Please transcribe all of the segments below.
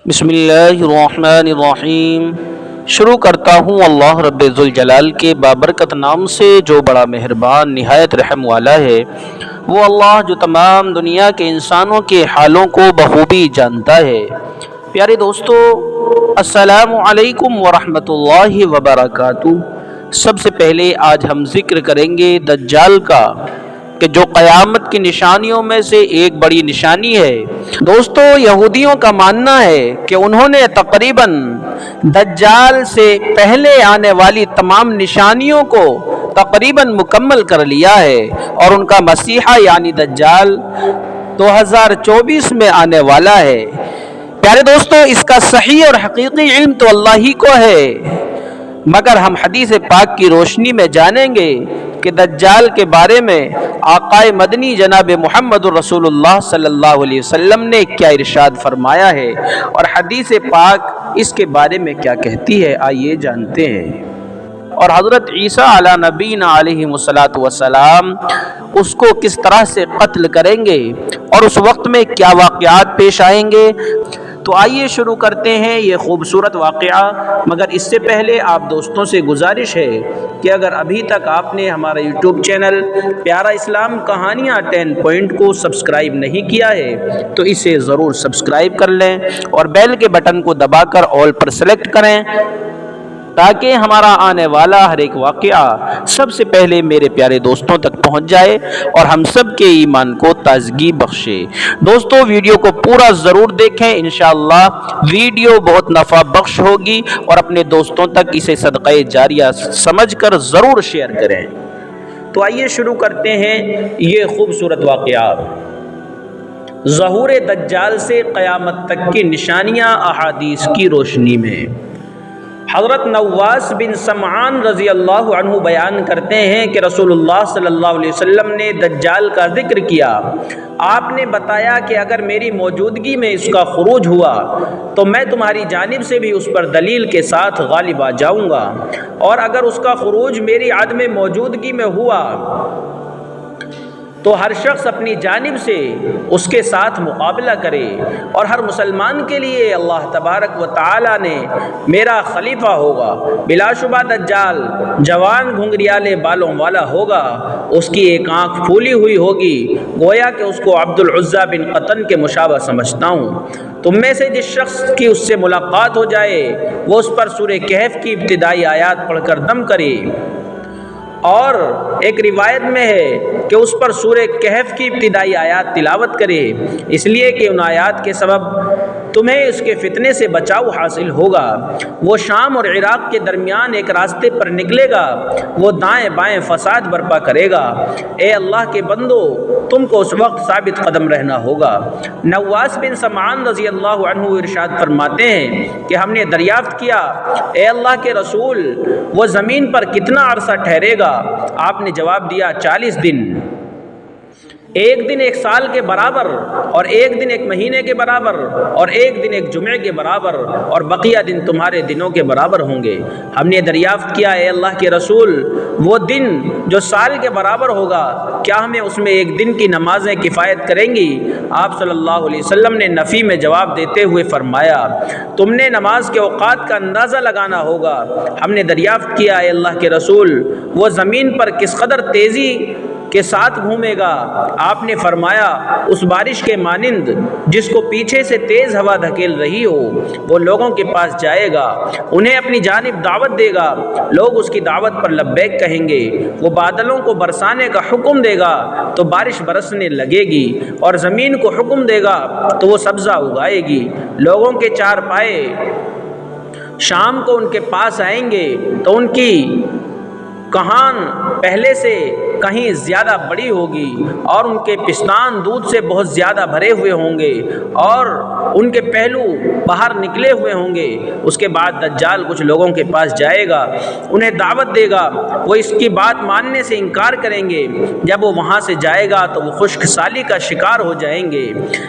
بسم اللہ الرحمن الرحیم۔ شروع کرتا ہوں اللہ رب ذوالجلال کے بابرکت نام سے جو بڑا مہربان نہایت رحم والا ہے۔ وہ اللہ جو تمام دنیا کے انسانوں کے حالوں کو بخوبی جانتا ہے۔ پیارے دوستو، السلام علیکم ورحمۃ اللہ وبرکاتہ۔ سب سے پہلے آج ہم ذکر کریں گے دجال کا، کہ جو قیامت کی نشانیوں میں سے ایک بڑی نشانی ہے۔ دوستو، یہودیوں کا ماننا ہے کہ انہوں نے تقریباً دجال سے پہلے آنے والی تمام نشانیوں کو تقریباً مکمل کر لیا ہے، اور ان کا مسیحا یعنی دجال 2024 میں آنے والا ہے۔ پیارے دوستو، اس کا صحیح اور حقیقی علم تو اللہ ہی کو ہے، مگر ہم حدیث پاک کی روشنی میں جانیں گے کہ دجال کے بارے میں آقا مدنی جناب محمد رسول اللہ صلی اللہ علیہ وسلم نے کیا ارشاد فرمایا ہے، اور حدیث پاک اس کے بارے میں کیا کہتی ہے، آئیے جانتے ہیں۔ اور حضرت عیسیٰ علی نبینا علیہ السلام اس کو کس طرح سے قتل کریں گے، اور اس وقت میں کیا واقعات پیش آئیں گے۔ تو آئیے شروع کرتے ہیں یہ خوبصورت واقعہ، مگر اس سے پہلے آپ دوستوں سے گزارش ہے کہ اگر ابھی تک آپ نے ہمارا یوٹیوب چینل پیارا اسلام کہانیاں 10 پوائنٹ کو سبسکرائب نہیں کیا ہے تو اسے ضرور سبسکرائب کر لیں، اور بیل کے بٹن کو دبا کر آل پر سلیکٹ کریں، تاکہ ہمارا آنے والا ہر ایک واقعہ سب سے پہلے میرے پیارے دوستوں تک پہنچ جائے اور ہم سب کے ایمان کو تازگی بخشے۔ دوستو، ویڈیو کو پورا ضرور دیکھیں، انشاءاللہ ویڈیو بہت نفع بخش ہوگی، اور اپنے دوستوں تک اسے صدقہ جاریہ سمجھ کر ضرور شیئر کریں۔ تو آئیے شروع کرتے ہیں یہ خوبصورت واقعہ۔ ظہور دجال سے قیامت تک کی نشانیاں احادیث کی روشنی میں۔ حضرت نواس بن سمعان رضی اللہ عنہ بیان کرتے ہیں کہ رسول اللہ صلی اللہ علیہ وسلم نے دجال کا ذکر کیا۔ آپ نے بتایا کہ اگر میری موجودگی میں اس کا خروج ہوا تو میں تمہاری جانب سے بھی اس پر دلیل کے ساتھ غالب آ جاؤں گا، اور اگر اس کا خروج میری عدم موجودگی میں ہوا تو ہر شخص اپنی جانب سے اس کے ساتھ مقابلہ کرے، اور ہر مسلمان کے لیے اللہ تبارک و تعالی نے میرا خلیفہ ہوگا۔ بلا شبہ دجال جوان گھنگریالے بالوں والا ہوگا، اس کی ایک آنکھ پھولی ہوئی ہوگی، گویا کہ اس کو عبد العزیٰ بن قطن کے مشابہ سمجھتا ہوں۔ تم میں سے جس شخص کی اس سے ملاقات ہو جائے وہ اس پر سورہ کہف کی ابتدائی آیات پڑھ کر دم کرے، اور ایک روایت میں ہے کہ اس پر سورہ کہف کی ابتدائی آیات تلاوت کرے، اس لیے کہ ان آیات کے سبب تمہیں اس کے فتنے سے بچاؤ حاصل ہوگا۔ وہ شام اور عراق کے درمیان ایک راستے پر نکلے گا، وہ دائیں بائیں فساد برپا کرے گا۔ اے اللہ کے بندو، تم کو اس وقت ثابت قدم رہنا ہوگا۔ نواس بن سمعان رضی اللہ عنہ ارشاد فرماتے ہیں کہ ہم نے دریافت کیا، اے اللہ کے رسول، وہ زمین پر کتنا عرصہ ٹھہرے گا؟ آپ نے جواب دیا 40 دن، ایک دن ایک سال کے برابر، اور ایک دن ایک مہینے کے برابر، اور ایک دن ایک جمعے کے برابر، اور بقیہ دن تمہارے دنوں کے برابر ہوں گے۔ ہم نے دریافت کیا، اے اللہ کے رسول، وہ دن جو سال کے برابر ہوگا، کیا ہمیں اس میں ایک دن کی نمازیں کفایت کریں گی؟ آپ صلی اللہ علیہ وسلم نے نفی میں جواب دیتے ہوئے فرمایا، تم نے نماز کے اوقات کا اندازہ لگانا ہوگا۔ ہم نے دریافت کیا، اے اللہ کے رسول، وہ زمین پر کس قدر تیزی کے ساتھ گھومے گا؟ آپ نے فرمایا، اس بارش کے مانند جس کو پیچھے سے تیز ہوا دھکیل رہی ہو۔ وہ لوگوں کے پاس جائے گا، انہیں اپنی جانب دعوت دے گا، لوگ اس کی دعوت پر لبیک کہیں گے۔ وہ بادلوں کو برسانے کا حکم دے گا تو بارش برسنے لگے گی، اور زمین کو حکم دے گا تو وہ سبزہ اگائے گی۔ لوگوں کے چار پائے شام کو ان کے پاس آئیں گے تو ان کی کہان پہلے سے کہیں زیادہ بڑی ہوگی، اور ان کے پستان دودھ سے بہت زیادہ بھرے ہوئے ہوں گے، اور ان کے پہلو باہر نکلے ہوئے ہوں گے۔ اس کے بعد دجال کچھ لوگوں کے پاس جائے گا، انہیں دعوت دے گا، وہ اس کی بات ماننے سے انکار کریں گے۔ جب وہ وہاں سے جائے گا تو وہ خشک سالی کا شکار ہو جائیں گے،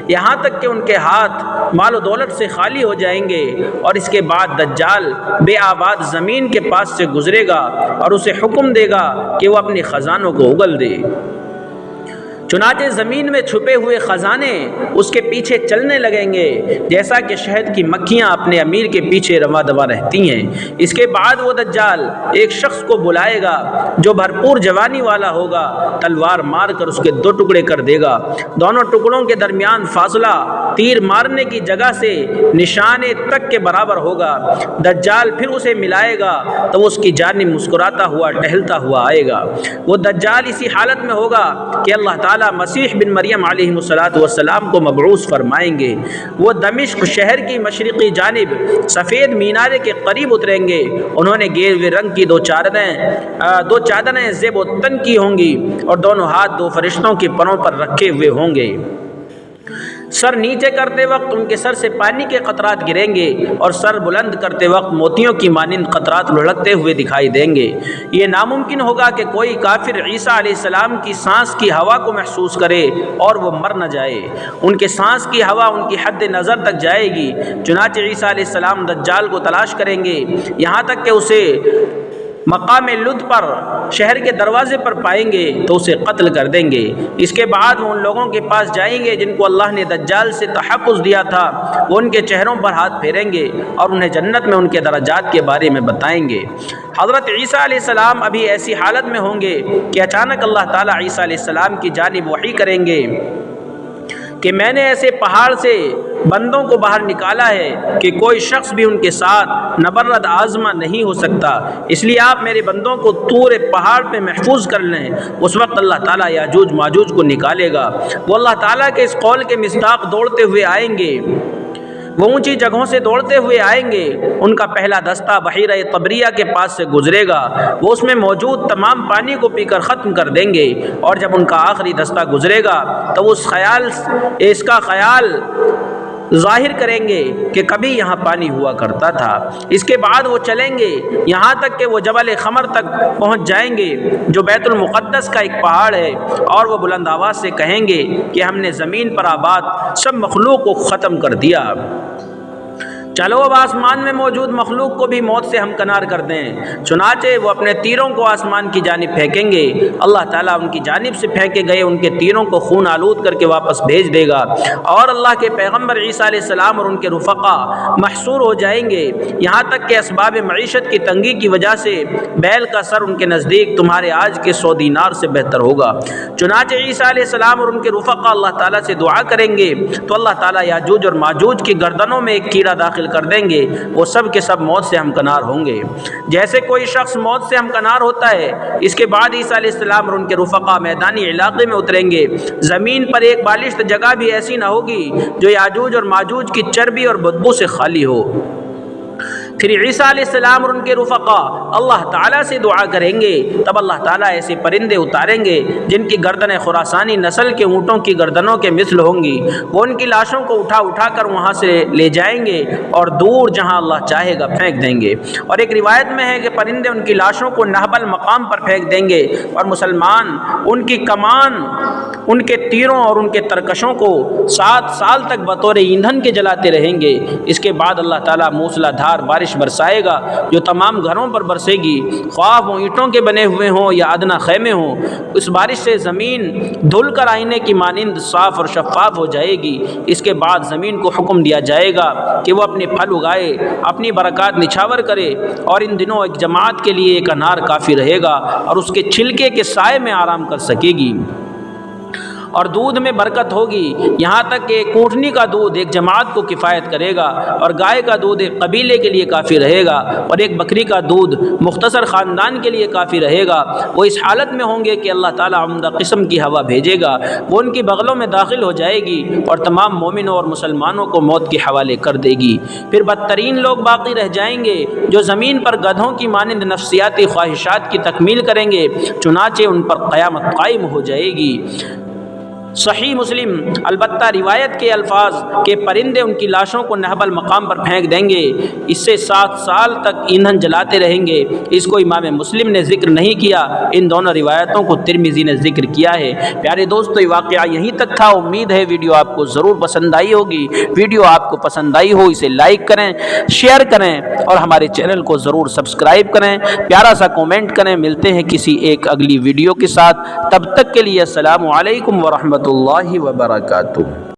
یہاں تک کہ ان کے ہاتھ مال و دولت سے خالی ہو جائیں گے، اور اس کے بعد دجال بے آباد زمین کے پاس سے گزرے گا اور اسے حکم دے گا کہ وہ اپنے خزانوں کو اگل دے۔ چنانچہ زمین میں چھپے ہوئے خزانے اس کے پیچھے چلنے لگیں گے جیسا کہ شہد کی مکھیاں اپنے امیر کے پیچھے رواں دواں رہتی ہیں۔ اس کے بعد وہ دجال ایک شخص کو بلائے گا جو بھرپور جوانی والا ہوگا، تلوار مار کر اس کے 2 ٹکڑے کر دے گا۔ دونوں ٹکڑوں کے درمیان فاصلہ تیر مارنے کی جگہ سے نشانے تک کے برابر ہوگا۔ دجال پھر اسے ملائے گا تو وہ اس کی جانب مسکراتا ہوا ٹہلتا ہوا آئے گا۔ وہ دجال اسی حالت میں ہوگا کہ اللہ تعالیٰ مسیح بن مریم علیہ السلام کو مبعوث فرمائیں گے۔ وہ دمشق شہر کی مشرقی جانب سفید مینارے کے قریب اتریں گے۔ انہوں نے گیروے رنگ کی 2 چادریں زیب و تن کی ہوں گی اور دونوں ہاتھ 2 فرشتوں کے پروں پر رکھے ہوئے ہوں گے۔ سر نیچے کرتے وقت ان کے سر سے پانی کے قطرات گریں گے اور سر بلند کرتے وقت موتیوں کی مانند قطرات لڑکتے ہوئے دکھائی دیں گے۔ یہ ناممکن ہوگا کہ کوئی کافر عیسیٰ علیہ السلام کی سانس کی ہوا کو محسوس کرے اور وہ مر نہ جائے۔ ان کے سانس کی ہوا ان کی حد نظر تک جائے گی۔ چنانچہ عیسیٰ علیہ السلام دجال کو تلاش کریں گے یہاں تک کہ اسے مقام لد پر شہر کے دروازے پر پائیں گے تو اسے قتل کر دیں گے۔ اس کے بعد وہ ان لوگوں کے پاس جائیں گے جن کو اللہ نے دجال سے تحفظ دیا تھا، وہ ان کے چہروں پر ہاتھ پھیریں گے اور انہیں جنت میں ان کے درجات کے بارے میں بتائیں گے۔ حضرت عیسیٰ علیہ السلام ابھی ایسی حالت میں ہوں گے کہ اچانک اللہ تعالیٰ عیسیٰ علیہ السلام کی جانب وحی کریں گے کہ میں نے ایسے پہاڑ سے بندوں کو باہر نکالا ہے کہ کوئی شخص بھی ان کے ساتھ نبرد آزما نہیں ہو سکتا، اس لیے آپ میرے بندوں کو طور پہاڑ پہ محفوظ کر لیں۔ اس وقت اللہ تعالیٰ یاجوج ماجوج کو نکالے گا۔ وہ اللہ تعالیٰ کے اس قول کے مصداق دوڑتے ہوئے آئیں گے، وہ اونچی جگہوں سے دوڑتے ہوئے آئیں گے۔ ان کا پہلا دستہ بحیرہ طبریہ کے پاس سے گزرے گا، وہ اس میں موجود تمام پانی کو پی کر ختم کر دیں گے، اور جب ان کا آخری دستہ گزرے گا تو وہ اس کا خیال ظاہر کریں گے کہ کبھی یہاں پانی ہوا کرتا تھا۔ اس کے بعد وہ چلیں گے یہاں تک کہ وہ جبل خمر تک پہنچ جائیں گے جو بیت المقدس کا ایک پہاڑ ہے، اور وہ بلند آواز سے کہیں گے کہ ہم نے زمین پر آباد سب مخلوق کو ختم کر دیا، چلو اب آسمان میں موجود مخلوق کو بھی موت سے ہمکنار کر دیں۔ چنانچہ وہ اپنے تیروں کو آسمان کی جانب پھینکیں گے، اللہ تعالیٰ ان کی جانب سے پھینکے گئے ان کے تیروں کو خون آلود کر کے واپس بھیج دے گا، اور اللہ کے پیغمبر عیسیٰ علیہ السلام اور ان کے رفقا محصور ہو جائیں گے، یہاں تک کہ اسباب معیشت کی تنگی کی وجہ سے بیل کا سر ان کے نزدیک تمہارے آج کے 100 دینار سے بہتر ہوگا۔ چنانچہ عیسیٰ علیہ السلام اور ان کے رفقا اللہ تعالیٰ سے دعا کریں گے تو اللہ تعالیٰ یاجوج اور ماجوج کی گردنوں میں ایک کیڑا داخل کر دیں گے، وہ سب کے سب موت سے ہمکنار ہوں گے۔ جیسے کوئی شخص موت سے ہمکنار ہوتا ہے، اس کے بعد عیسیٰ علیہ السلام اور ان کے رفقا میدانی علاقے میں اتریں گے۔ زمین پر ایک بالشت جگہ بھی ایسی نہ ہوگی جو یاجوج اور ماجوج کی چربی اور بدبو سے خالی ہو۔ پھر عیسیٰ علیہ السلام اور ان کے رفقا اللہ تعالیٰ سے دعا کریں گے، تب اللہ تعالیٰ ایسے پرندے اتاریں گے جن کی گردنیں خراسانی نسل کے اونٹوں کی گردنوں کے مثل ہوں گی، وہ ان کی لاشوں کو اٹھا کر وہاں سے لے جائیں گے اور دور جہاں اللہ چاہے گا پھینک دیں گے۔ اور ایک روایت میں ہے کہ پرندے ان کی لاشوں کو نہبل مقام پر پھینک دیں گے، اور مسلمان ان کی کمان، ان کے تیروں اور ان کے ترکشوں کو 7 سال تک بطور ایندھن کے جلاتے رہیں گے۔ اس کے بعد اللہ تعالیٰ موسلا دھار بارش برسائے گا جو تمام گھروں پر برسے گی، خواہ وہ اینٹوں کے بنے ہوئے ہوں یا ادنا خیمے ہوں۔ اس بارش سے زمین دھل کر آئینے کی مانند صاف اور شفاف ہو جائے گی۔ اس کے بعد زمین کو حکم دیا جائے گا کہ وہ اپنے پھل اگائے، اپنی برکات نچھاور کرے، اور ان دنوں ایک جماعت کے لیے ایک انار کافی رہے گا اور اس کے چھلکے کے سائے میں آرام کر سکے گی۔ اور دودھ میں برکت ہوگی، یہاں تک کہ ایک اونٹنی کا دودھ ایک جماعت کو کفایت کرے گا، اور گائے کا دودھ ایک قبیلے کے لیے کافی رہے گا، اور ایک بکری کا دودھ مختصر خاندان کے لیے کافی رہے گا۔ وہ اس حالت میں ہوں گے کہ اللہ تعالیٰ عمدہ قسم کی ہوا بھیجے گا، وہ ان کی بغلوں میں داخل ہو جائے گی اور تمام مومنوں اور مسلمانوں کو موت کے حوالے کر دے گی۔ پھر بدترین لوگ باقی رہ جائیں گے جو زمین پر گدھوں کی مانند نفسیاتی خواہشات کی تکمیل کریں گے، چنانچہ ان پر قیامت قائم ہو جائے گی۔ صحیح مسلم البتہ روایت کے الفاظ کہ پرندے ان کی لاشوں کو نہبل مقام پر پھینک دیں گے، اس سے 7 سال تک ایندھن جلاتے رہیں گے، اس کو امام مسلم نے ذکر نہیں کیا، ان دونوں روایتوں کو ترمذی نے ذکر کیا ہے۔ پیارے دوستو، یہ واقعہ یہیں تک تھا۔ امید ہے ویڈیو آپ کو ضرور پسند آئی ہوگی۔ ویڈیو آپ کو پسند آئی ہو اسے لائک کریں، شیئر کریں اور ہمارے چینل کو ضرور سبسکرائب کریں، پیارا سا کومنٹ کریں۔ ملتے ہیں کسی ایک اگلی ویڈیو کے ساتھ، تب تک کے لیے السلام علیکم ورحمۃ اللہ وبرکاتہ۔